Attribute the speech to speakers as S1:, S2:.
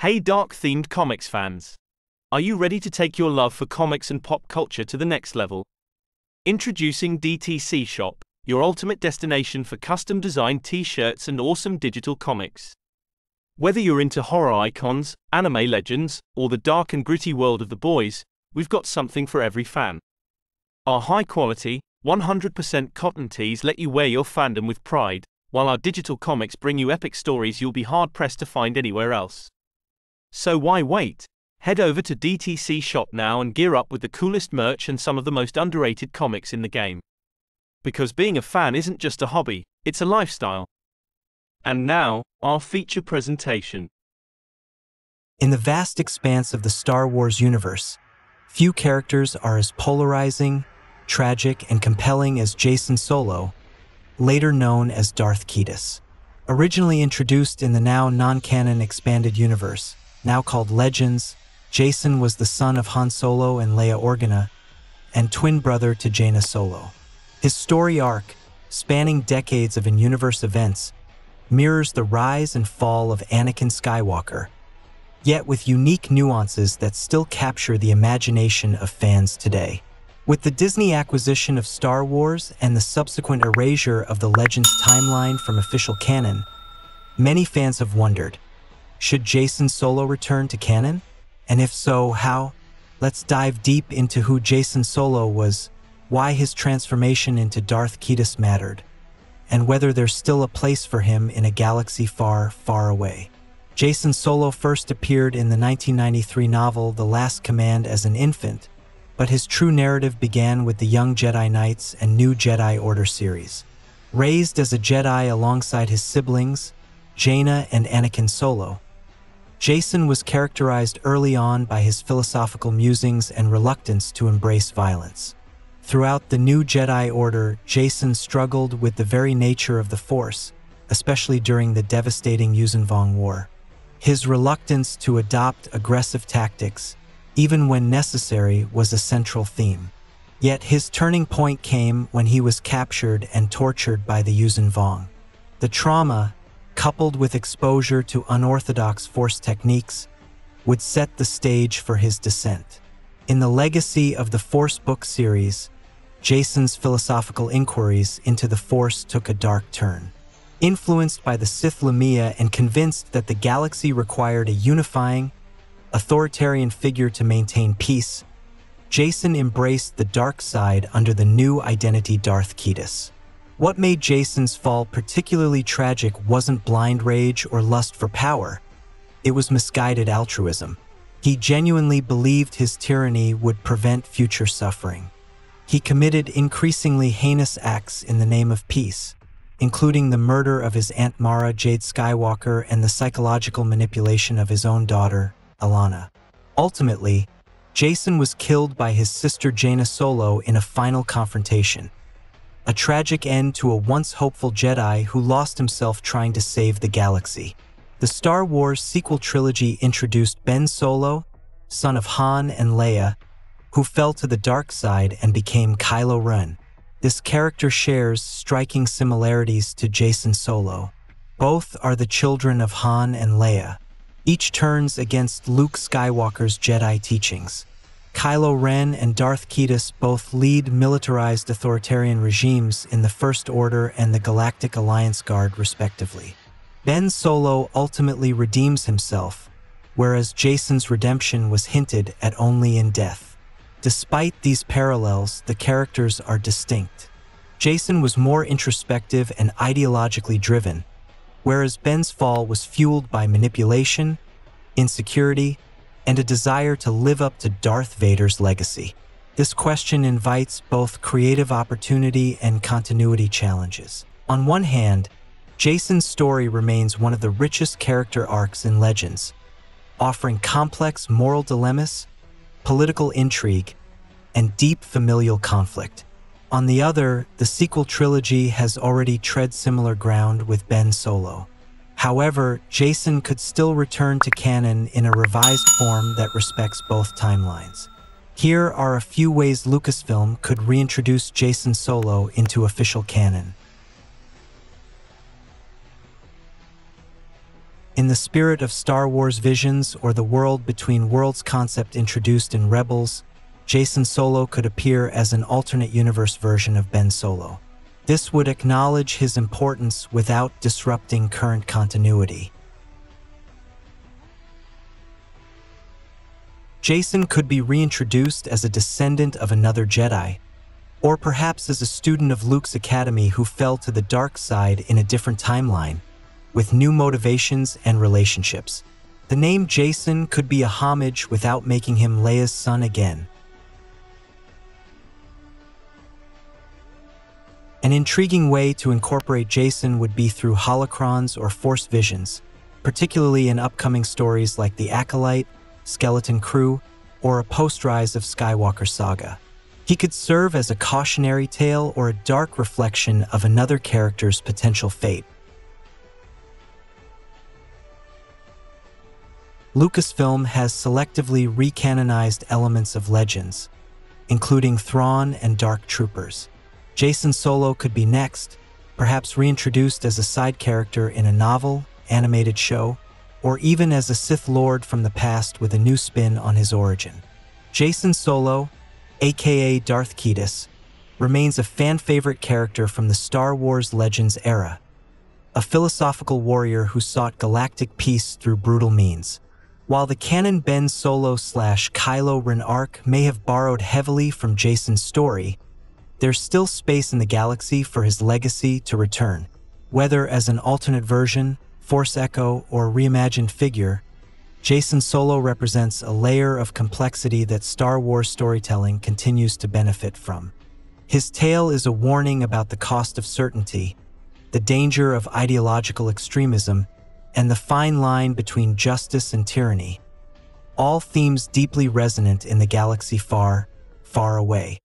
S1: Hey dark-themed comics fans! Are you ready to take your love for comics and pop culture to the next level? Introducing DTC Shop, your ultimate destination for custom-designed t-shirts and awesome digital comics. Whether you're into horror icons, anime legends, or the dark and gritty world of the boys, we've got something for every fan. Our high-quality, 100% cotton tees let you wear your fandom with pride, while our digital comics bring you epic stories you'll be hard-pressed to find anywhere else. So why wait? Head over to DTC Shop now and gear up with the coolest merch and some of the most underrated comics in the game. Because being a fan isn't just a hobby, it's a lifestyle. And now, our feature presentation.
S2: In the vast expanse of the Star Wars universe, few characters are as polarizing, tragic, and compelling as Jacen Solo, later known as Darth Caedus. Originally introduced in the now non-canon expanded universe, now called Legends, Jacen was the son of Han Solo and Leia Organa, and twin brother to Jaina Solo. His story arc, spanning decades of in-universe events, mirrors the rise and fall of Anakin Skywalker, yet with unique nuances that still capture the imagination of fans today. With the Disney acquisition of Star Wars and the subsequent erasure of the Legends timeline from official canon, many fans have wondered, should Jacen Solo return to canon? And if so, how? Let's dive deep into who Jacen Solo was, why his transformation into Darth Caedus mattered, and whether there's still a place for him in a galaxy far, far away. Jacen Solo first appeared in the 1993 novel The Last Command as an infant, but his true narrative began with the Young Jedi Knights and New Jedi Order series. Raised as a Jedi alongside his siblings, Jaina and Anakin Solo, Jacen was characterized early on by his philosophical musings and reluctance to embrace violence. Throughout the New Jedi Order, Jacen struggled with the very nature of the Force, especially during the devastating Yuuzhan Vong War. His reluctance to adopt aggressive tactics, even when necessary, was a central theme. Yet his turning point came when he was captured and tortured by the Yuuzhan Vong. The trauma, coupled with exposure to unorthodox Force techniques, would set the stage for his descent. In the legacy of the Force book series, Jacen's philosophical inquiries into the Force took a dark turn. Influenced by the Sith Lamia and convinced that the galaxy required a unifying, authoritarian figure to maintain peace, Jacen embraced the dark side under the new identity Darth Caedus. What made Jacen's fall particularly tragic wasn't blind rage or lust for power. It was misguided altruism. He genuinely believed his tyranny would prevent future suffering. He committed increasingly heinous acts in the name of peace, including the murder of his Aunt Mara Jade Skywalker and the psychological manipulation of his own daughter, Alana. Ultimately, Jacen was killed by his sister Jaina Solo in a final confrontation. A tragic end to a once hopeful Jedi who lost himself trying to save the galaxy. The Star Wars sequel trilogy introduced Ben Solo, son of Han and Leia, who fell to the dark side and became Kylo Ren. This character shares striking similarities to Jacen Solo. Both are the children of Han and Leia. Each turns against Luke Skywalker's Jedi teachings. Kylo Ren and Darth Caedus both lead militarized authoritarian regimes in the First Order and the Galactic Alliance Guard, respectively. Ben Solo ultimately redeems himself, whereas Jacen's redemption was hinted at only in death. Despite these parallels, the characters are distinct. Jacen was more introspective and ideologically driven, whereas Ben's fall was fueled by manipulation, insecurity, and a desire to live up to Darth Vader's legacy. This question invites both creative opportunity and continuity challenges. On one hand, Jacen's story remains one of the richest character arcs in Legends, offering complex moral dilemmas, political intrigue, and deep familial conflict. On the other, the sequel trilogy has already tread similar ground with Ben Solo. However, Jacen could still return to canon in a revised form that respects both timelines. Here are a few ways Lucasfilm could reintroduce Jacen Solo into official canon. In the spirit of Star Wars visions or the world between worlds concept introduced in Rebels, Jacen Solo could appear as an alternate universe version of Ben Solo. This would acknowledge his importance without disrupting current continuity. Jacen could be reintroduced as a descendant of another Jedi, or perhaps as a student of Luke's academy who fell to the dark side in a different timeline, with new motivations and relationships. The name Jacen could be a homage without making him Leia's son again. An intriguing way to incorporate Jacen would be through holocrons or force visions, particularly in upcoming stories like The Acolyte, Skeleton Crew, or a post-Rise of Skywalker saga. He could serve as a cautionary tale or a dark reflection of another character's potential fate. Lucasfilm has selectively recanonized elements of legends, including Thrawn and Dark Troopers. Jacen Solo could be next, perhaps reintroduced as a side character in a novel, animated show, or even as a Sith Lord from the past with a new spin on his origin. Jacen Solo, aka Darth Caedus, remains a fan-favorite character from the Star Wars Legends era, a philosophical warrior who sought galactic peace through brutal means. While the canon Ben Solo/Kylo Ren arc may have borrowed heavily from Jacen's story, there's still space in the galaxy for his legacy to return. Whether as an alternate version, Force Echo, or reimagined figure, Jacen Solo represents a layer of complexity that Star Wars storytelling continues to benefit from. His tale is a warning about the cost of certainty, the danger of ideological extremism, and the fine line between justice and tyranny, all themes deeply resonant in the galaxy far, far away.